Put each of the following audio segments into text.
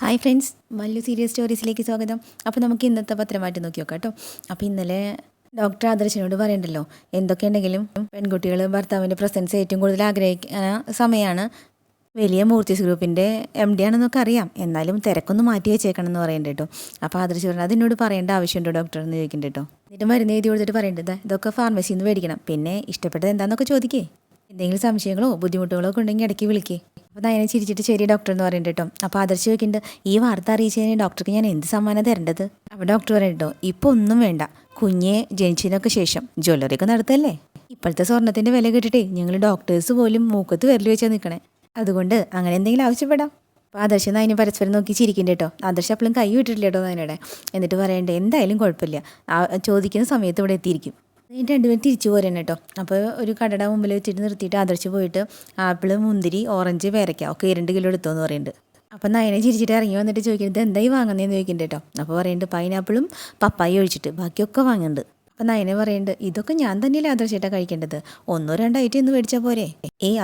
Hi friends, വലിയ serious സ്റ്റോറീസിലേക്ക് സ്വാഗതം. അപ്പോൾ നമുക്ക് ഇന്നത്തെ പത്രമായിട്ട് നോക്കി നോക്കാം കേട്ടോ. അപ്പോൾ ഇന്നലെ ഡോക്ടർ ആദർശിനോട് പറയണ്ടല്ലോ, എന്തൊക്കെയുണ്ടെങ്കിലും പെൺകുട്ടികൾ ഭർത്താവിൻ്റെ പ്രസൻസ് ഏറ്റവും കൂടുതൽ ആഗ്രഹിക്കുന്ന സമയമാണ്. വലിയ മൂർത്തീസ് ഗ്രൂപ്പിൻ്റെ MD ആണെന്നൊക്കെ അറിയാം, എന്നാലും തിരക്കൊന്ന് മാറ്റി വെച്ചേക്കണം എന്ന് പറയുന്നുണ്ട് കേട്ടോ. അപ്പോൾ ആദർശ് പറഞ്ഞു, അതിനോട് പറയേണ്ട ആവശ്യമുണ്ടോ ഡോക്ടർ എന്ന് ചോദിക്കുന്നുണ്ട് കേട്ടോ. എന്നിട്ട് മരുന്ന് എഴുതി കൊടുത്തിട്ട് പറയേണ്ടത് ഇതൊക്കെ ഫാർമസിയിൽ നിന്ന് മേടിക്കണം, പിന്നെ ഇഷ്ടപ്പെട്ടത് എന്താണെന്നൊക്കെ ചോദിക്കേ, എന്തെങ്കിലും സംശയങ്ങളോ ബുദ്ധിമുട്ടുകളോ ഒക്കെ ഉണ്ടെങ്കിൽ ഇടയ്ക്ക് വിളിക്കേ. അപ്പോൾ നയനെ ചിരിച്ചിട്ട് ശരി ഡോക്ടർ എന്ന് പറയുന്നുണ്ട് കേട്ടോ. അപ്പോൾ ആദർശ് ചോദിക്കുന്നുണ്ട്, ഈ വാർത്ത അറിയിച്ചതിന് ഡോക്ടർക്ക് ഞാൻ എന്ത് സമ്മാനം തരേണ്ടത്? അപ്പോൾ ഡോക്ടർ പറയുന്നുണ്ടോ, ഇപ്പോൾ ഒന്നും വേണ്ട, കുഞ്ഞെ ജനിച്ചതിനൊക്കെ ശേഷം ജ്വല്ലറിയൊക്കെ നടത്തല്ലേ. ഇപ്പോഴത്തെ സ്വർണ്ണത്തിൻ്റെ വില കേട്ടിട്ടേ ഞങ്ങൾ ഡോക്ടേഴ്സ് പോലും മൂക്കത്ത് വിരൽ വെച്ചാൽ നിൽക്കണേ, അതുകൊണ്ട് അങ്ങനെ എന്തെങ്കിലും ആവശ്യപ്പെടാം. അപ്പോൾ ആദർശ് നയനെ പരസ്പരം നോക്കി ചിരിക്കുന്നുണ്ട് കേട്ടോ. ആദർശ് അപ്പോഴും കൈ വിട്ടിട്ടില്ല കേട്ടോ നയനയുടെ. എന്നിട്ട് പറയണ്ടേ, എന്തായാലും കുഴപ്പമില്ല, ചോദിക്കുന്ന സമയത്ത് ഇവിടെ എത്തിയിരിക്കും. എന്നിട്ട് രണ്ടുപേരും തിരിച്ചു പോരാൻ കേട്ടോ. അപ്പോൾ ഒരു കടയുടെ മുമ്പിൽ വെച്ചിട്ട് നിർത്തിയിട്ട് ആദർശ് പോയിട്ട് ആപ്പിൾ, മുന്തിരി, ഓറഞ്ച്, പേരയ്ക്ക ഒക്കെ 2 കിലോ എടുത്തോന്ന് പറയുന്നുണ്ട്. അപ്പം നയനെ ചിരിച്ചിട്ട് ഇറങ്ങി വന്നിട്ട് ചോദിക്കുന്നത് എന്തായി വാങ്ങുന്നതെന്ന് ചോദിക്കുന്നുണ്ട് കേട്ടോ. അപ്പോൾ പറയുന്നുണ്ട് പൈനാപ്പിളും പപ്പായ ഒഴിച്ചിട്ട് ബാക്കിയൊക്കെ വാങ്ങുന്നുണ്ട്. അപ്പം നയനെ പറയുന്നുണ്ട്, ഇതൊക്കെ ഞാൻ തന്നെയല്ലേ ആദർശേട്ടാ കഴിക്കേണ്ടത്, 1-2 ഐറ്റം എന്ന് മേടിച്ചാൽ പോരെ?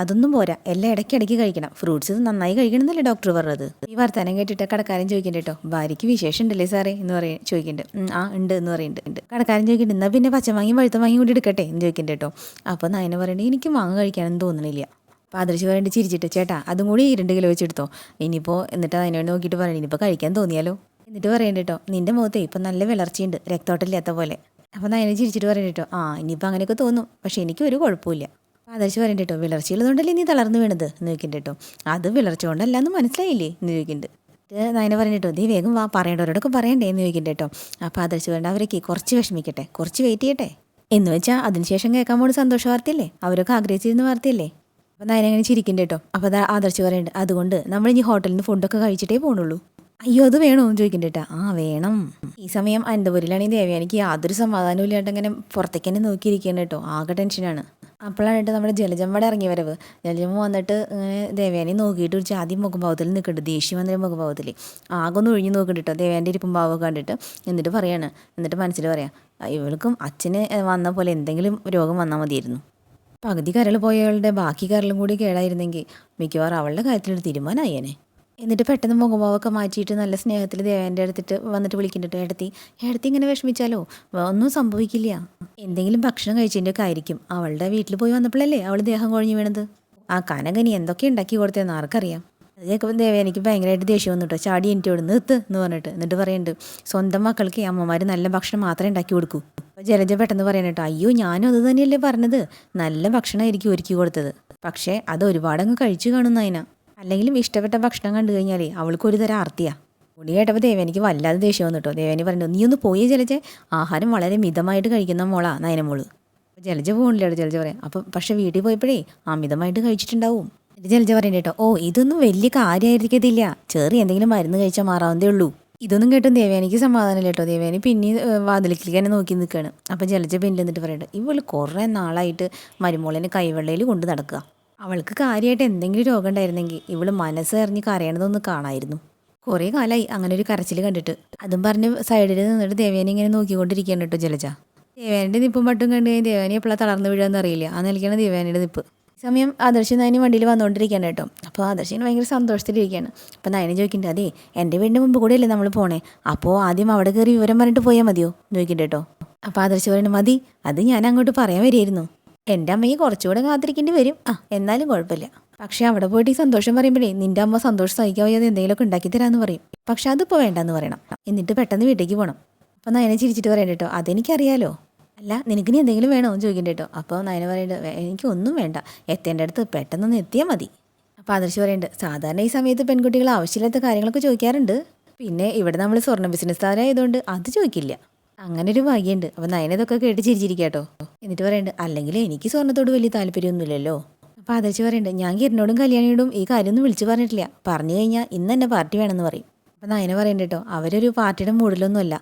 അതൊന്നും പോരാ, എല്ലാം ഇടയ്ക്കിടയ്ക്ക് കഴിക്കണം, ഫ്രൂട്ട്സ് നന്നായി കഴിക്കണം എന്നല്ലേ ഡോക്ടർ പറഞ്ഞത്? ഈ വർത്തമാനം കേട്ടിട്ട് കടക്കാരൻ ചോദിക്കുന്നുണ്ട് കേട്ടോ, ഭാര്യയ്ക്ക് വിശേഷം ഉണ്ടല്ലേ സാറേ എന്ന് ചോദിക്കുന്നുണ്ട്. ആ ഉണ്ട് എന്ന് പറയുന്നുണ്ട്. കടക്കാരൻ ചോദിക്കുന്നുണ്ട്, എന്നാൽ പിന്നെ പച്ചമാങ്ങയും പഴുത്ത മാങ്ങയും കൂടി എടുക്കട്ടെ എന്ന് ചോദിക്കുന്നുണ്ട് കേട്ടോ. അപ്പോൾ നയനെ പറയുന്നുണ്ട്, എനിക്ക് മാങ്ങ കഴിക്കാനൊന്നും തോന്നണില്ല. അപ്പോൾ ആദർശ് പറയേണ്ടി ചിരിച്ചിട്ട്, ചേട്ടാ അതും കൂടി 2 കിലോ വെച്ചെടുത്തോ ഇനിയിപ്പോൾ. എന്നിട്ട് അതിനെ നോക്കിയിട്ട് പറയണേ, ഇനിയിപ്പോൾ കഴിക്കാൻ തോന്നിയാലോ. എന്നിട്ട് പറയണ്ട കേട്ടോ, നിൻ്റെ മുഖത്തേ ഇപ്പം നല്ല വിളർച്ചയുണ്ട്, രക്തോട്ടമില്ലാത്ത പോലെ. അപ്പോൾ നയനെ ചിരിച്ചിട്ട് പറയണ്ട കേട്ടോ, ഇനിയിപ്പോൾ അങ്ങനെയൊക്കെ തോന്നും, പക്ഷേ എനിക്ക് ഒരു കുഴപ്പമില്ല. ആദർശ് പറയണ്ട കേട്ടോ, വിളർച്ചയുള്ളതുകൊണ്ടല്ലേ നീ തളർന്നു വീണത് എന്ന് ചോദിക്കുന്നുണ്ട് കേട്ടോ. അത് വിളർച്ച കൊണ്ടല്ല എന്ന് മനസ്സിലായില്ലേ എന്ന് ചോദിക്കുന്നുണ്ട്. നയനെ പറയണ്ട കേട്ടോ, നീ വേഗം വാ, പറയേണ്ടവരോടൊക്കെ പറയണ്ടേ എന്ന് ചോദിക്കുന്നുണ്ട് കേട്ടോ. അപ്പോൾ ആദർശ് പറയണ്ട, അവരൊക്കെ കുറച്ച് വിഷമിക്കട്ടെ, കുറച്ച് വെയിറ്റ് ചെയ്യട്ടെ എന്ന് വെച്ചാൽ അതിനുശേഷം കേൾക്കാൻ പോണ സന്തോഷ വാർത്തയല്ലേ, അവരൊക്കെ ആഗ്രഹിച്ചിരുന്ന വാർത്തയല്ലേ. അപ്പോൾ നയനെ അങ്ങനെ ചിരിക്കുന്നുണ്ട് കേട്ടോ. അപ്പോൾ ആദർശ് പറയുന്നുണ്ട്, അതുകൊണ്ട് നമ്മൾ ഇനി ഹോട്ടലിൽ നിന്ന് ഫുഡൊക്കെ കഴിച്ചിട്ടേ പോകണുള്ളൂ. അയ്യോ അത് വേണോ എന്ന് ചോദിക്കണ്ട കേട്ടോ. വേണം. ഈ സമയം അനന്തപുരിയിലാണെങ്കിൽ ദേവയാനിക്ക് യാതൊരു സമാധാനവും ഇല്ലാണ്ട് ഇങ്ങനെ പുറത്തേക്ക് തന്നെ നോക്കിയിരിക്കുകയാണ് കേട്ടോ. ആകെ ടെൻഷനാണ്. അപ്പോഴാണ് കേട്ടോ നമ്മുടെ ജലജമ്മയുടെ ഇറങ്ങി വരവ്. ജലജമ്മ വന്നിട്ട് ഇങ്ങനെ ദേവയാനി നോക്കിയിട്ട് ഒരു ആദ്യം മുഖഭാവത്തിൽ നിൽക്കുന്നുണ്ട്, ദേഷ്യം വന്നൊരു മുഖഭാവത്തിൽ. ആകെ ഒന്ന് ഒഴിഞ്ഞ് നോക്കുന്നുണ്ട് കേട്ടോ ദേവയാൻ്റെ ഇരിപ്പും ഭാവമൊക്കെ കണ്ടിട്ട്. എന്നിട്ട് പറയാണ്, എന്നിട്ട് മനസ്സിൽ പറയാം, ഇവൾക്കും അച്ഛന് വന്ന പോലെ എന്തെങ്കിലും രോഗം വന്നാൽ മതിയായിരുന്നു. പകുതി കരൾ പോയവളുടെ ബാക്കി കരളും കൂടി കേടായിരുന്നെങ്കിൽ മിക്കവാറും അവളുടെ കാര്യത്തിലൊരു തീരുമാനമായേനെ. എന്നിട്ട് പെട്ടെന്ന് മുഖഭാവമൊക്കെ മാറ്റിയിട്ട് നല്ല സ്നേഹത്തിൽ ദേവേൻ്റെ അടുത്തിട്ട് വന്നിട്ട് വിളിക്കുന്നുണ്ട്, ഏടത്തി ഇങ്ങനെ വിഷമിച്ചാലോ, ഒന്നും സംഭവിക്കില്ല, എന്തെങ്കിലും ഭക്ഷണം കഴിച്ചതിൻ്റെയൊക്കെ ആയിരിക്കും. അവളുടെ വീട്ടിൽ പോയി വന്നപ്പോഴല്ലേ അവൾ ദേഹം കൊഴിഞ്ഞു വീണത്. കനകനി എന്തൊക്കെ ഉണ്ടാക്കി കൊടുത്തതെന്ന് ആർക്കറിയാം. അത് കേൾക്കുമ്പോൾ ദേവേനിക്ക് ഭയങ്കരമായിട്ട് ദേഷ്യം വന്നിട്ടോ. ചാടി എനിക്കോട് നിർത്ത് എന്ന് പറഞ്ഞിട്ട്. എന്നിട്ട് പറയുന്നുണ്ട്, സ്വന്തം മക്കൾക്ക് അമ്മമാർ നല്ല ഭക്ഷണം മാത്രമേ ഉണ്ടാക്കി കൊടുക്കൂ. അപ്പോൾ ജലജ പെട്ടെന്ന് പറയണം കേട്ടോ, അയ്യോ ഞാനും അത് തന്നെയല്ലേ പറഞ്ഞത്, നല്ല ഭക്ഷണമായിരിക്കും ഒരുക്കി കൊടുത്തത്, പക്ഷേ അത് ഒരുപാടങ്ങ് കഴിച്ചു കാണുന്നു അതിനാ. അല്ലെങ്കിലും ഇഷ്ടപ്പെട്ട ഭക്ഷണം കണ്ടു കഴിഞ്ഞാലേ അവൾക്കൊരു തരം ആർത്തിയാണ്. കൂടി കേട്ടപ്പോൾ ദേവേനിക്ക് വല്ലാതെ ദേഷ്യം വന്നു കേട്ടോ. ദേവേനി പറഞ്ഞു, നീ ഒന്ന് പോയേ ജലജ, ആഹാരം വളരെ മിതമായിട്ട് കഴിക്കുന്ന മോളാ നയനമോള്. അപ്പോൾ ജലജ പോകണില്ല. ജലജ പറയാം, അപ്പം പക്ഷേ വീട്ടിൽ പോയപ്പോഴേ അമിതമായിട്ട് കഴിച്ചിട്ടുണ്ടാവും. ഇത് ജലജ പറയണ്ട കേട്ടോ, ഇതൊന്നും വലിയ കാര്യമായിരിക്കത്തില്ല, ചെറിയ എന്തെങ്കിലും മരുന്ന് കഴിച്ചാൽ മാറാവുന്നതേ ഉള്ളൂ. ഇതൊന്നും കേട്ടും ദേവേനിക്ക് സമാധാനമില്ല കേട്ടോ. ദേവേനി പിന്നെ വാതിലിലേക്ക് തന്നെ നോക്കി നിൽക്കുകയാണ്. അപ്പോൾ ജലജ പിന്നിൽ നിന്നിട്ട് പറയട്ടെ, ഇവൾ കുറേ നാളായിട്ട് മരുമോളിനെ കൈവെള്ളയിൽ കൊണ്ട് നടക്കുക, അവൾക്ക് കാര്യമായിട്ട് എന്തെങ്കിലും രോഗം ഉണ്ടായിരുന്നെങ്കിൽ ഇവൾ മനസ്സറിഞ്ഞ് കരയണതൊന്ന് കാണായിരുന്നു. കുറേ കാലമായി അങ്ങനെ ഒരു കരച്ചിൽ കണ്ടിട്ട്. അതും പറഞ്ഞ് സൈഡിൽ നിന്നിട്ട് ദേവേനെ ഇങ്ങനെ നോക്കിക്കൊണ്ടിരിക്കുകയാണ് കേട്ടോ ജലജ. ദേവേൻ്റെ നിപ്പും മട്ടും കണ്ടു കഴിഞ്ഞാൽ ദേവേനെ എപ്പോഴാണ് തളർന്നു വീഴുകയെന്ന് അറിയില്ല. നിൽക്കുകയാണ് ദേവേനയുടെ നിപ്പ്. ഈ സമയം ആദർശ് നയനി വണ്ടിയിൽ വന്നുകൊണ്ടിരിക്കുകയാണ് കേട്ടോ. അപ്പോൾ ആദർശിന് ഭയങ്കര സന്തോഷത്തിലിരിക്കുകയാണ്. അപ്പോൾ നയനെ ചോദിക്കുന്നുണ്ട്, അതെ എൻ്റെ വീടിൻ്റെ മുമ്പ് കൂടെ അല്ലേ നമ്മൾ പോണേ, അപ്പോൾ ആദ്യം അവിടെ കയറി വിവരം പറഞ്ഞിട്ട് പോയാൽ മതിയോ എന്ന് ചോദിക്കുന്നുണ്ട് കേട്ടോ. അപ്പോൾ ആദർശ് പറയുന്നത്, മതി, അത് ഞാൻ അങ്ങോട്ട് പറയാൻ വരികയായിരുന്നു, എൻ്റെ അമ്മയ്ക്ക് കുറച്ചുകൂടെ കാത്തിരിക്കേണ്ടി വരും, എന്നാലും കുഴപ്പമില്ല. പക്ഷേ അവിടെ പോയിട്ട് ഈ സന്തോഷം പറയുമ്പോഴേ നിൻ്റെ അമ്മ സന്തോഷം സഹിക്കാൻ വയ്യാതെ എന്തെങ്കിലുമൊക്കെ ഉണ്ടാക്കി തരാമെന്ന് പറയും, പക്ഷെ അതിപ്പോൾ വേണ്ടെന്ന് പറയണം, എന്നിട്ട് പെട്ടെന്ന് വീട്ടിലേക്ക് പോകണം. അപ്പോൾ നയനെ ചിരിച്ചിട്ട് പറയണ്ട കേട്ടോ, അതെനിക്കറിയാലോ, അല്ല നിനക്ക് നീ എന്തെങ്കിലും വേണമെന്ന് ചോദിക്കണ്ട കേട്ടോ. അപ്പോൾ നയന പറയേണ്ടത്, എനിക്കൊന്നും വേണ്ട, എത്തേണ്ട അടുത്ത് പെട്ടെന്നൊന്ന് എത്തിയാൽ മതി. അപ്പോൾ ആദർശ് പറയേണ്ടത്, സാധാരണ ഈ സമയത്ത് പെൺകുട്ടികൾ ആവശ്യമില്ലാത്ത കാര്യങ്ങളൊക്കെ ചോദിക്കാറുണ്ട്, പിന്നെ ഇവിടെ നമ്മൾ സ്വർണ്ണ ബിസിനസ്സുകാരായതുകൊണ്ട് അത് ചോദിക്കില്ല, അങ്ങനെ ഒരു ഭാഗ്യമുണ്ട്. അപ്പോൾ നയനതൊക്കെ കേട്ട് ചിരിച്ചിരിക്കുക കേട്ടോ. എന്നിട്ട് പറയുന്നുണ്ട്, അല്ലെങ്കിൽ എനിക്ക് സ്വർണ്ണത്തോട് വലിയ താല്പര്യമൊന്നുമില്ലല്ലോ. അപ്പോൾ ആദർശ് പറയുന്നുണ്ട്, ഞാൻ കിരണിനോടും കല്യാണിയോടും ഈ കാര്യമൊന്നും വിളിച്ചു പറഞ്ഞിട്ടില്ല, പറഞ്ഞു കഴിഞ്ഞാൽ ഇന്ന് തന്നെ പാർട്ടി വേണമെന്ന് പറയും. അപ്പോൾ നയന പറയുന്നുണ്ട് കേട്ടോ, അവരൊരു പാർട്ടിയുടെ മൂഡിലൊന്നുമല്ല,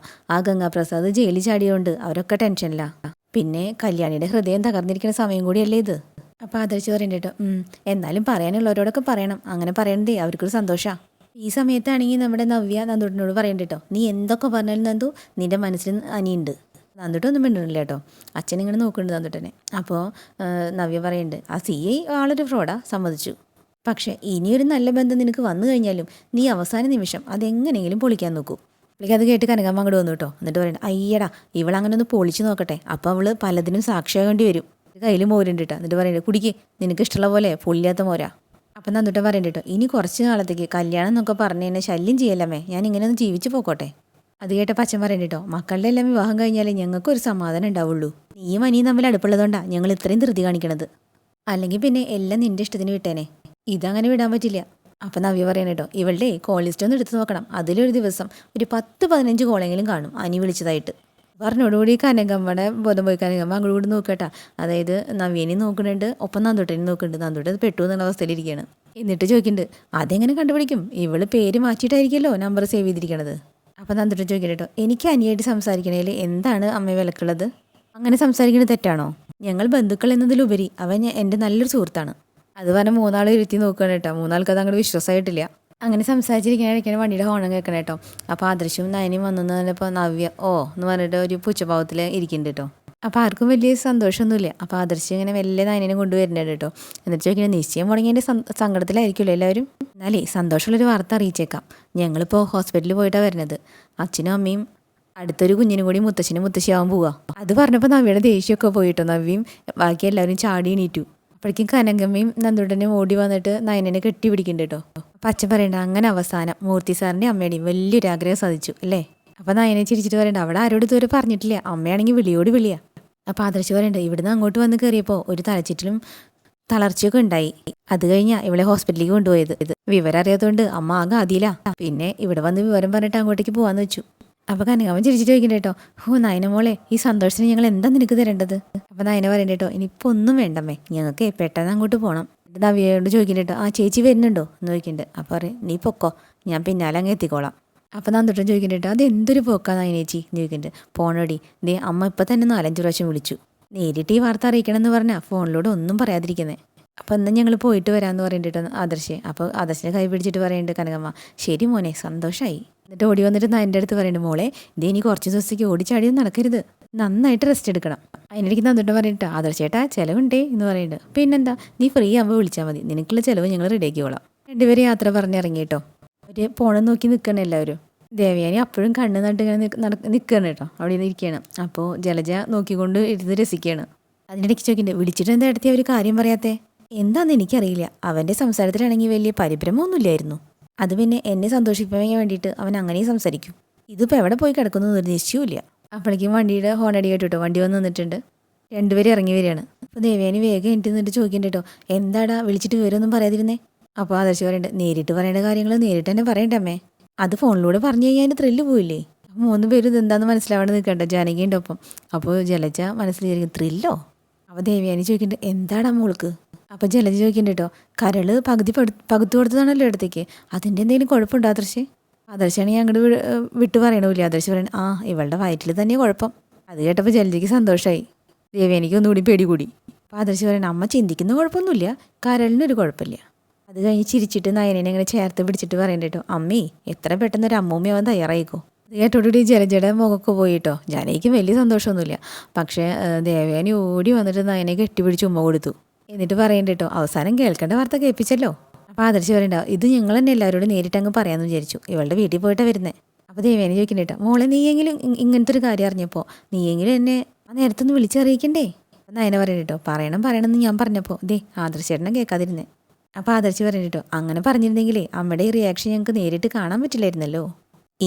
ഗംഗാപ്രസാദ് ജയിലിൽ ചാടിയോണ്ട് അവരൊക്കെ ടെൻഷനില്ല, പിന്നെ കല്യാണിയുടെ ഹൃദയം തകർന്നിരിക്കുന്ന സമയം കൂടിയല്ലേ ഇത്. അപ്പോൾ ആദർശ് പറയുന്നുണ്ട് കേട്ടോ, എന്നാലും പറയാനുള്ളവരോടൊക്കെ പറയണം, അങ്ങനെ പറയണതേ അവർക്കൊരു സന്തോഷമാണ്. ഈ സമയത്താണെങ്കിൽ നമ്മുടെ നവ്യ നന്ദുട്ടിനോട് പറയണ്ട കേട്ടോ, നീ എന്തൊക്കെ പറഞ്ഞാലും നന്ദു, നിൻ്റെ മനസ്സിൽ അനിയുണ്ട്. നന്ദുട്ടൊന്നും മിണ്ടുന്നില്ല കേട്ടോ, അച്ഛൻ ഇങ്ങനെ നോക്കുന്നുണ്ട് നന്ദുട്ടനെ. അപ്പോൾ നവ്യ പറയുന്നുണ്ട്, CI ആളൊരു ഫ്രോഡാ, സമ്മതിച്ചു, പക്ഷേ ഇനിയൊരു നല്ല ബന്ധം നിനക്ക് വന്നു കഴിഞ്ഞാലും നീ അവസാന നിമിഷം അതെങ്ങനെയെങ്കിലും പൊളിക്കാൻ നോക്കൂ. പുള്ളിക്ക് അത് കേട്ട് കനകാമ്മ അങ്ങോട്ട് വന്നു കേട്ടോ. എന്നിട്ട് പറയണ്ട, അയ്യടാ ഇവളങ്ങനെ ഒന്ന് പൊളിച്ച് നോക്കട്ടെ, അപ്പോൾ അവൾ പലതിനും സാക്ഷിയാകേണ്ടി വരും. കയ്യിൽ മോരുണ്ട് കേട്ടോ. എന്നിട്ട് പറയണ്ട, കുടിക്ക്, നിനക്ക് ഇഷ്ടമുള്ള പോലെ പൊള്ളിയാത്ത മോരാ. അപ്പം നന്നിട്ട് പറയണ്ട കേട്ടോ, ഇനി കുറച്ച് നാളത്തേക്ക് കല്യാണം എന്നൊക്കെ പറഞ്ഞു തന്നെ ശല്യം ചെയ്യല്ലമ്മേ, ഞാൻ ഇങ്ങനെ ഒന്ന് ജീവിച്ച് പോക്കോട്ടെ. അത് കേട്ടപ്പോൾ അച്ഛൻ പറയണ്ട കേട്ടോ, മക്കളുടെ എല്ലാം വിവാഹം കഴിഞ്ഞാലേ ഞങ്ങൾക്കൊരു സമാധാനം ഉണ്ടാവുള്ളൂ. നീയും അനിയും തമ്മിൽ അടുപ്പുള്ളതുകൊണ്ടാണ് ഞങ്ങൾ ഇത്രയും ധൃതി കാണിക്കണത്. അല്ലെങ്കിൽ പിന്നെ എല്ലാം നിൻ്റെ ഇഷ്ടത്തിന് വിട്ടേനെ. ഇതങ്ങനെ വിടാൻ പറ്റില്ല. അപ്പം നവ്യ പറയണ കേട്ടോ, ഇവളുടെ കോൾ ലിസ്റ്റ് ഒന്ന് എടുത്ത് നോക്കണം. അതിലൊരു ദിവസം ഒരു 10-15 കോളെങ്കിലും കാണും അനി വിളിച്ചതായിട്ട്. പറഞ്ഞോടുകൂടി കനകമ്മയുടെ ബോധം പോയി. കനകമ്മ അങ്ങോട്ട് കൂടി നോക്കട്ടാ. അതായത് നവ്യനെയും നോക്കുന്നുണ്ട്, ഒപ്പം നന്ദോട്ടനെയും നോക്കുന്നുണ്ട്. നന്ദോട്ട് അത് പെട്ടു എന്നുള്ള അവസ്ഥയിലിരിക്കുകയാണ്. എന്നിട്ട് ചോദിക്കുന്നുണ്ട്, അതെങ്ങനെ കണ്ടുപിടിക്കും? ഇവള് പേര് മാറ്റിയിട്ടായിരിക്കുമല്ലോ നമ്പർ സേവ് ചെയ്തിരിക്കണത്. അപ്പം നന്ദോട്ട് ചോദിക്കട്ടെ കേട്ടോ, എനിക്ക് അനിയായിട്ട് സംസാരിക്കണേൽ എന്താണ് അമ്മ വിലക്കുള്ളത്? അങ്ങനെ സംസാരിക്കുന്നത് തെറ്റാണോ? ഞങ്ങൾ ബന്ധുക്കൾ എന്നതിലുപരി അവൻ എൻ്റെ നല്ലൊരു സുഹൃത്താണ്. അത് പറഞ്ഞാൽ 3 ഇരുത്തി നോക്കുകയാണ് കേട്ടോ. 3 അത് അങ്ങോട്ട് വിശ്വാസമായിട്ടില്ല. അങ്ങനെ സംസാരിച്ചിരിക്കാനിരിക്കാൻ വണ്ടിയുടെ ഹോണം കേൾക്കണം കേട്ടോ. അപ്പോൾ ആദർശവും നയനയും വന്നു പറഞ്ഞപ്പോൾ നവ്യ ഓ എന്ന് പറഞ്ഞിട്ട് ഒരു പുച്ഛഭാവത്തിൽ ഇരിക്കുന്നുണ്ട് കേട്ടോ. അപ്പോൾ ആർക്കും വലിയ സന്തോഷമൊന്നുമില്ല. അപ്പോൾ ആദർശം ഇങ്ങനെ വലിയ നയനെ കൊണ്ടുവരുന്നുണ്ട് കേട്ടോ. എന്നിട്ട് ചോദിക്കുന്നത്, നിശ്ചയം മുടങ്ങിയതിൻ്റെ സങ്കടത്തിലായിരിക്കുമല്ലോ എല്ലാവരും. എന്നാലേ സന്തോഷമുള്ളൊരു വാർത്ത അറിയിച്ചേക്കാം. ഞങ്ങളിപ്പോൾ ഹോസ്പിറ്റലിൽ പോയിട്ടാണ് വരുന്നത്. അച്ഛനും അമ്മയും അടുത്തൊരു കുഞ്ഞിനും കൂടി മുത്തശ്ശനും മുത്തശ്ശിയാവാൻ പോവുക. അത് പറഞ്ഞപ്പോൾ നവ്യയുടെ ദേഷ്യമൊക്കെ പോയിട്ടോ. നവ്യയും ബാക്കി എല്ലാവരും ചാടി എണീറ്റു. അപ്പോഴേക്കും കനകമ്മയും നന്ദുടനെയും ഓടി വന്നിട്ട് നയനെ കെട്ടി പിടിക്കുന്നുണ്ട് കേട്ടോ. അപ്പം അച്ഛൻ പറയണ്ട, അങ്ങനെ അവസാനം മൂർത്തി സാറിൻ്റെയും അമ്മയുടെയും വലിയൊരു ആഗ്രഹം സാധിച്ചു അല്ലേ? അപ്പം നയനെ ചിരിച്ചിട്ട് പറയണ്ട, അവിടെ ആരോട് ഇതുവരെ പറഞ്ഞിട്ടില്ല, അമ്മയാണെങ്കിൽ വിളിയോട് വിളിയാ. അപ്പോൾ ആദർശ് പറയണ്ട, ഇവിടുന്ന് അങ്ങോട്ട് വന്ന് കയറിയപ്പോൾ ഒരു തലച്ചിട്ടിലും തളർച്ചയൊക്കെ ഉണ്ടായി. അത് കഴിഞ്ഞാൽ ഇവളെ ഹോസ്പിറ്റലിലേക്ക് കൊണ്ടുപോയത്. വിവരം അറിയാത്തതുകൊണ്ട് അമ്മ ആകെ ആദിയില്ല. പിന്നെ ഇവിടെ വന്ന് വിവരം പറഞ്ഞിട്ട് അങ്ങോട്ടേക്ക് പോകാമെന്ന് വെച്ചു. അപ്പോൾ കനകാമ്മ ചിരിച്ചിട്ട് ചോദിക്കണ്ട കേട്ടോ, ഓ നയന മോളെ, ഈ സന്തോഷത്തിന് ഞങ്ങൾ എന്താ നിനക്ക് തരേണ്ടത്? അപ്പോൾ നയന പറയണ്ട കേട്ടോ, ഇനിയിപ്പോൾ ഒന്നും വേണ്ടമ്മേ, ഞങ്ങൾക്ക് പെട്ടെന്ന് അങ്ങോട്ട് പോകണം. നവ്യയോട് ചോദിക്കണ്ട കേട്ടോ, ആ ചേച്ചി വരുന്നുണ്ടോ എന്ന് ചോദിക്കുന്നുണ്ട്. അപ്പോൾ പറയും, നീ പൊക്കോ, ഞാൻ പിന്നാലെ അങ്ങ് എത്തിക്കോളാം. അപ്പോൾ നന്ദുട്ടൻ ചോദിക്കണ്ട കേട്ടോ, അത് എന്തൊരു പോക്കാ നയനേച്ചി എന്ന് ചോദിക്കുന്നുണ്ട്. പോണടി, ദേ അമ്മ ഇപ്പം തന്നെ 4-5 പ്രാവശ്യം വിളിച്ചു. നേരിട്ട് ഈ വാർത്ത അറിയിക്കണം എന്ന് പറഞ്ഞാൽ ഫോണിലൂടെ ഒന്നും പറയാതിരിക്കുന്നത്. അപ്പോൾ എന്നാൽ ഞങ്ങൾ പോയിട്ട് വരാമെന്ന് പറയുന്നുണ്ട് കേട്ടോ ആദർശ്. അപ്പോൾ ആദർശിനെ കൈ പിടിച്ചിട്ട് പറയുന്നുണ്ട് കനകമ്മ, ശരി മോനെ, സന്തോഷമായി. എന്നിട്ട് ഓടി വന്നിട്ട് എൻ്റെ അടുത്ത് പറയുന്നുണ്ട്, മോളെ ഇതേ ഇനി കുറച്ച് ദിവസത്തേക്ക് ഓടിച്ചാടിയൊന്നും നടക്കരുത്, നന്നായിട്ട് റെസ്റ്റ് എടുക്കണം. അതിനിടയ്ക്ക് നന്നിട്ട് പറഞ്ഞിട്ട്, ആദർശേട്ടാ ചിലവുണ്ടേ എന്ന് പറയുന്നുണ്ട്. പിന്നെന്താ, നീ ഫ്രീ ആകുമ്പോൾ വിളിച്ചാൽ മതി, നിനക്കുള്ള ചിലവ് ഞങ്ങൾ റെഡിയാക്കിക്കോളാം. രണ്ടുപേരും യാത്ര പറഞ്ഞിറങ്ങി കേട്ടോ. ഒരു പോണം നോക്കി നിൽക്കണം എല്ലാവരും. ദേവയാനി അപ്പോഴും കണ്ണ് നട്ട് ഇങ്ങനെ നിൽക്കണം കേട്ടോ, അവിടെ നിന്ന് ഇരിക്കുകയാണ്. അപ്പോൾ ജലജ നോക്കിക്കൊണ്ട് ഇരുന്ന് രസിക്കുകയാണ്. അതിനിടയ്ക്ക് ചോദിക്കുന്നുണ്ട്, വിളിച്ചിട്ട് എന്താ അടുത്ത ഒരു കാര്യം പറയാത്തേ? എന്താണെന്ന് എനിക്കറിയില്ല, അവൻ്റെ സംസാരത്തിലാണെങ്കിൽ വലിയ പരിഭ്രമമൊന്നുമില്ലായിരുന്നു. അത് പിന്നെ എന്നെ സന്തോഷിപ്പിക്കാൻ വേണ്ടിയിട്ട് അവൻ അങ്ങനെയും സംസാരിക്കും. ഇതിപ്പോൾ എവിടെ പോയി കിടക്കുന്നു ഒരു നിശ്ചയമില്ല. അപ്പോഴേക്കും വണ്ടിയുടെ ഹോണടി കേട്ടോ, വണ്ടി വന്ന് നിന്നിട്ടുണ്ട്. രണ്ടുപേരും ഇറങ്ങി വരികയാണ്. അപ്പോൾ ദേവയാനി വേഗം എനിക്ക് നിന്നിട്ട് ചോദിക്കുന്നുണ്ട് കേട്ടോ, എന്താടാ വിളിച്ചിട്ട് വിവരമൊന്നും പറയാതിരുന്നേ? അപ്പോൾ ആദർശ് പറയുന്നുണ്ട്, നേരിട്ട് പറയേണ്ട കാര്യങ്ങൾ നേരിട്ട് തന്നെ പറയണ്ടമ്മേ, അത് ഫോണിലൂടെ പറഞ്ഞു കഴിഞ്ഞാൽ അതിൻ്റെ ത്രില്ല് പോയില്ലേ? 3 പേരും ഇതെന്താണെന്ന് മനസ്സിലാവാണ്ട് നിൽക്കണ്ട, ജാനകിൻ്റെ ഒപ്പം. അപ്പോൾ ജലജ മനസ്സിലായിരിക്കും, ത്രില്ലോ? അപ്പോൾ ദേവയാനി ചോദിക്കുന്നുണ്ട്, എന്താടാ മോൾക്ക്? അപ്പോൾ ജലജ ചോദിക്കുന്നുണ്ട് കേട്ടോ, കരൾ പകുത്തു കൊടുത്തതാണല്ലോ ഇടത്തേക്ക്, അതിൻ്റെ എന്തെങ്കിലും കുഴപ്പമുണ്ടോ ആദർശേ? ആദർശാണെങ്കിൽ അങ്ങോട്ട് വിട്ട് പറയണമില്ല. ആദർശ് പറയണ, ആ ഇവളുടെ വയറ്റിൽ തന്നെ കുഴപ്പം. അത് കേട്ടപ്പോൾ ജലജയ്ക്ക് സന്തോഷമായി. ദേവയാനിക്ക് ഒന്നുകൂടി പേടി കൂടി. അപ്പോൾ ആദർശ് പറയണ, അമ്മ ചിന്തിക്കുന്ന കുഴപ്പമൊന്നുമില്ല, കരളിനൊരു കുഴപ്പമില്ല. അത് കഴിഞ്ഞ് ചിരിച്ചിട്ട് നയനെ ഇങ്ങനെ ചേർത്ത് പിടിച്ചിട്ട് പറയണ്ട കേട്ടോ, അമ്മേ എത്ര പെട്ടെന്ന് ഒരു അമ്മൂമ്മയാവാൻ തയ്യാറായിക്കോ. അത് കേട്ടോടുകൂടി ജലജയുടെ മുഖമൊക്കെ പോയി കേട്ടോ. ജാനകിക്ക് വലിയ സന്തോഷമൊന്നുമില്ല. പക്ഷേ ദേവയാനി ഓടി വന്നിട്ട് നയനെ കെട്ടിപ്പിടിച്ച് ഉമ്മ കൊടുത്തു. എന്നിട്ട് പറയണ്ട കേട്ടോ, അവസാനം കേൾക്കേണ്ട വാർത്ത കേൾപ്പിച്ചല്ലോ. അപ്പോൾ ആദർശ് പറയണ്ടാവും, ഇത് ഞങ്ങൾ തന്നെ എല്ലാവരോടും നേരിട്ട് അങ്ങ് പറയാമെന്ന് വിചാരിച്ചു, ഇവളുടെ വീട്ടിൽ പോയിട്ടാണ് വരുന്നത്. അപ്പോൾ ദേവേനെ ചോദിക്കണ്ട കേട്ടോ, മോളെ നീയെങ്കിലും ഇങ്ങനത്തെ ഒരു കാര്യം അറിഞ്ഞപ്പോൾ നീയെങ്കിലും എന്നെ ആ നേരത്തൊന്ന് വിളിച്ചറിയിക്കണ്ടേ? അപ്പം നയന പറയണ്ട കേട്ടോ, പറയണമെന്ന് ഞാൻ പറഞ്ഞപ്പോൾ ദേ ആദർശേട്ടനെ കേൾക്കാതിരുന്നേ. അപ്പോൾ ആദർശ് പറയണ്ട കേട്ടോ, അങ്ങനെ പറഞ്ഞിരുന്നെങ്കിലേ അമ്മയുടെ ഈ റിയാക്ഷൻ ഞങ്ങൾക്ക് നേരിട്ട് കാണാൻ പറ്റില്ലായിരുന്നല്ലോ.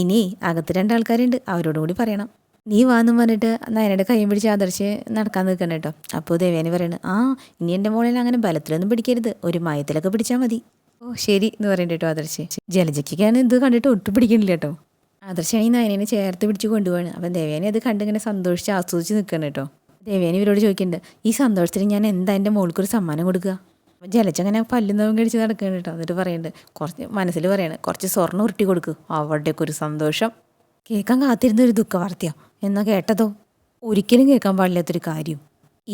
ഇനി അകത്ത് 2 ആൾക്കാരുണ്ട്, അവരോടും കൂടി പറയണം. നീ വാന്നും പറഞ്ഞിട്ട് നയനയുടെ കൈയും പിടിച്ച് ആദർശ് നടക്കാൻ നിൽക്കണം കേട്ടോ. അപ്പോൾ ദേവേനി പറയണത്, ആ ഇനി എൻ്റെ മോളിൽ അങ്ങനെ ബലത്തിലൊന്നും പിടിക്കരുത്, ഒരു മയത്തിലൊക്കെ പിടിച്ചാൽ മതി. ഓ ശരി എന്ന് പറയണ്ട കേട്ടോ ആദർശ്. ജലജയ്ക്കാണ് ഇത് കണ്ടിട്ട് ഒട്ടും പിടിക്കണില്ല കേട്ടോ. ആദർശാണെങ്കിൽ നയനെ ചേർത്ത് പിടിച്ച് കൊണ്ടുപോവാണ്. അപ്പം ദേവേനി അത് കണ്ടിങ്ങനെ സന്തോഷിച്ച് ആസ്വദിച്ച് നിൽക്കണം കേട്ടോ. ദേവേനി ഇവരോട് ചോദിക്കുന്നുണ്ട്, ഈ സന്തോഷത്തിന് ഞാൻ എന്താ എൻ്റെ മോൾക്കൊരു സമ്മാനം കൊടുക്കുക? അപ്പം ജലജ അങ്ങനെ പല്ലുന്നതും കഴിച്ച് നടക്കണം കേട്ടോ. എന്നിട്ട് പറയുന്നുണ്ട്, കുറച്ച് മനസ്സിൽ പറയണം, കുറച്ച് സ്വർണ്ണം ഉരുട്ടി കൊടുക്കുക, അവിടേക്ക് ഒരു സന്തോഷം. കേൾക്കാൻ കാത്തിരുന്ന ഒരു ദുഃഖവാർത്തയോ എന്നാ കേട്ടതോ? ഒരിക്കലും കേൾക്കാൻ പാടില്ലാത്തൊരു കാര്യം.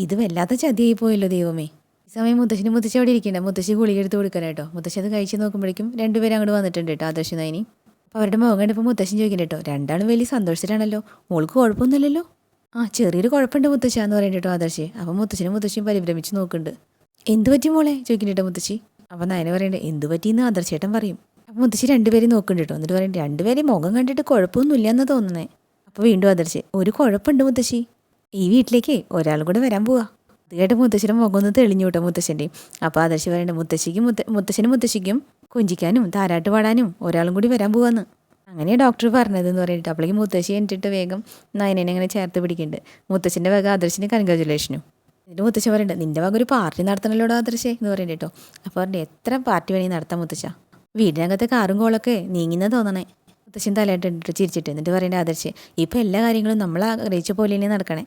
ഇത് വല്ലാത്ത ചതിയായി പോയല്ലോ ദൈവമേ. ഈ സമയം മുത്തശ്ശി അവിടെ ഇരിക്കണ്ട. മുത്തശ്ശി ഗുളിക എടുത്ത് കൊടുക്കാനായിട്ടോ. മുത്തശ്ശി അത് കഴിച്ച് നോക്കുമ്പോഴേക്കും 2 പേരും അങ്ങോട്ട് വന്നിട്ടുണ്ട് കേട്ടോ, ആദർശ് നയനി. അപ്പോൾ അവരുടെ മുഖം കണ്ടപ്പോൾ മുത്തശ്ശി ചോദിക്കണ്ട കേട്ടോ, 2 ആളും വലിയ സന്തോഷത്തിലാണല്ലോ, മോൾക്ക് കുഴപ്പമൊന്നുമില്ലല്ലോ? ആ ചെറിയൊരു കുഴപ്പമുണ്ട് മുത്തശ്ശ എന്ന് പറയുന്നത് കേട്ടോ ആദർശ്. അപ്പോൾ മുത്തശ്ശിയും പരിഭ്രമിച്ച് നോക്കുന്നുണ്ട്. എന്ത് പറ്റി മോളെ ചോദിക്കണ്ട കേട്ടോ മുത്തശ്ശി. അപ്പോൾ നയന പറയുന്നുണ്ട് എന്ത് പറ്റിയെന്ന് ആദർശേട്ടൻ പറയും. അപ്പോൾ മുത്തശ്ശി രണ്ടുപേരും നോക്കുന്നുണ്ട് കേട്ടോ. എന്നിട്ട് പറയുന്നുണ്ട് രണ്ടുപേരും മുഖം കണ്ടിട്ട് കുഴപ്പമൊന്നുമില്ല എന്ന് തോന്നുന്നേ. അപ്പോൾ വീണ്ടും ആദർശ് ഒരു കുഴപ്പമുണ്ട് മുത്തശ്ശി, ഈ വീട്ടിലേക്ക് ഒരാൾ കൂടെ വരാൻ പോവാ. ഇത് കേട്ട് മുത്തശ്ശിയുടെ മുഖം ഒന്ന് തെളിഞ്ഞു കേട്ടോ മുത്തശ്ശൻ്റെ. അപ്പോൾ ആദർശ് പറയുന്നുണ്ട് മുത്തശ്ശിക്കും കുഞ്ചിക്കാനും താരാട്ട് പാടാനും ഒരാളും കൂടി വരാൻ പോവാന്ന്. അങ്ങനെ ഡോക്ടർ പറഞ്ഞതെന്ന് പറഞ്ഞിട്ട് അപ്പോഴേക്കും മുത്തശ്ശി എന്നിട്ട് വേഗം നയനെ അങ്ങനെ ചേർത്ത് പിടിക്കുന്നുണ്ട്. മുത്തശ്ശൻ്റെ വക ആദർശിന് കൺഗ്രാജുലേഷനും. എന്നിട്ട് മുത്തശ്ശൻ പറയുന്നുണ്ട് നിൻ്റെ വക ഒരു പാർട്ടി നടത്തണല്ലോടോ ആദർശേ എന്ന് പറയുന്നുണ്ട് കേട്ടോ. അപ്പോൾ പറഞ്ഞിട്ട് എത്ര പാർട്ടി വേണമെങ്കിൽ നടത്താം മുത്തശ്ശ, വീടിനകത്തെ കാറും കോളൊക്കെ നീങ്ങുന്ന തോന്നണേ. മുത്തശ്ശൻ തലയിട്ടിട്ട് ചിരിച്ചിട്ട് എന്നിട്ട് പറയേണ്ട ആദർശ് ഇപ്പോൾ എല്ലാ കാര്യങ്ങളും നമ്മൾ ആഗ്രഹിച്ച പോലെ തന്നെ നടക്കണേ.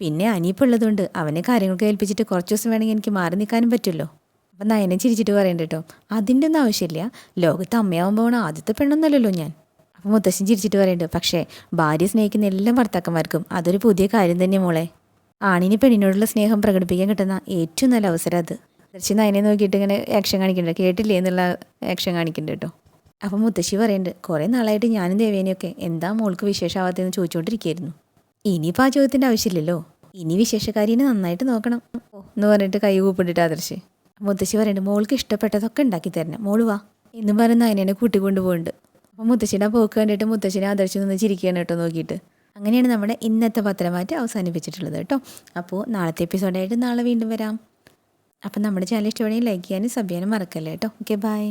പിന്നെ അനിയിപ്പോൾ ഉള്ളതുകൊണ്ട് അവനെ കാര്യങ്ങൾക്ക് ഏൽപ്പിച്ചിട്ട് കുറച്ച് ദിവസം വേണമെങ്കിൽ എനിക്ക് മാറി നിൽക്കാനും പറ്റുമല്ലോ. അപ്പം നയനെ ചിരിച്ചിട്ട് പറയണ്ട കേട്ടോ, അതിൻ്റെ ഒന്നും ആവശ്യമില്ല, ലോകത്ത് അമ്മയാവുമ്പോൾ ആദ്യത്തെ പെണ്ണൊന്നല്ലല്ലോ ഞാൻ. അപ്പം മുത്തശ്ശൻ ചിരിച്ചിട്ട് പറയുന്നുണ്ട് പക്ഷേ ഭാര്യ സ്നേഹിക്കുന്ന എല്ലാ ഭർത്താക്കന്മാർക്കും അതൊരു പുതിയ കാര്യം തന്നെ മോളെ. ആണിന് പെണ്ണിനോടുള്ള സ്നേഹം പ്രകടിപ്പിക്കാൻ കിട്ടുന്ന ഏറ്റവും നല്ല അവസരം അത്. ആദർശ് നയനെ നോക്കിയിട്ട് ഇങ്ങനെ ആക്ഷൻ കാണിക്കുന്നുണ്ട്, കേട്ടില്ലേ എന്നുള്ള ആക്ഷൻ കാണിക്കുന്നുണ്ട് കേട്ടോ. അപ്പം മുത്തശ്ശി പറയുന്നുണ്ട് കുറേ നാളായിട്ട് ഞാനും ദേവേനെയൊക്കെ എന്താ മോൾക്ക് വിശേഷമാവാത്തതെന്ന് ചോദിച്ചുകൊണ്ടിരിക്കുകയായിരുന്നു. ഇനിയിപ്പോൾ ആ ചോദ്യത്തിൻ്റെ ആവശ്യമില്ലല്ലോ, ഇനി വിശേഷക്കാരിനെ നന്നായിട്ട് നോക്കണം എന്ന് പറഞ്ഞിട്ട് കൈ കൂപ്പിട്ടിട്ട് ആദർശ്. മുത്തശ്ശി പറയുന്നുണ്ട് മോൾക്ക് ഇഷ്ടപ്പെട്ടതൊക്കെ ഉണ്ടാക്കി തരണം, മോള് വാ എന്നും പറഞ്ഞ് നയനെ കൂട്ടിക്കൊണ്ട് പോകുന്നുണ്ട്. അപ്പോൾ മുത്തശ്ശിയുടെ പോക്ക് കണ്ടിട്ട് മുത്തശ്ശിനെ ആദർശ് നിന്ന് ചിരിക്കുകയാണ് കേട്ടോ നോക്കിയിട്ട്. അങ്ങനെയാണ് നമ്മുടെ ഇന്നത്തെ പത്രമാറ്റ് അവസാനിപ്പിച്ചിട്ടുള്ളത് കേട്ടോ. അപ്പോൾ നാളത്തെ എപ്പിസോഡായിട്ട് നാളെ വീണ്ടും വരാം. അപ്പം നമ്മുടെ ചാനൽ ഇഷ്ടപ്പെടുകയും ലൈക്ക് ചെയ്യാനും സബ് ചെയ്യാനും മറക്കല്ലേ കേട്ടോ. Okay bye.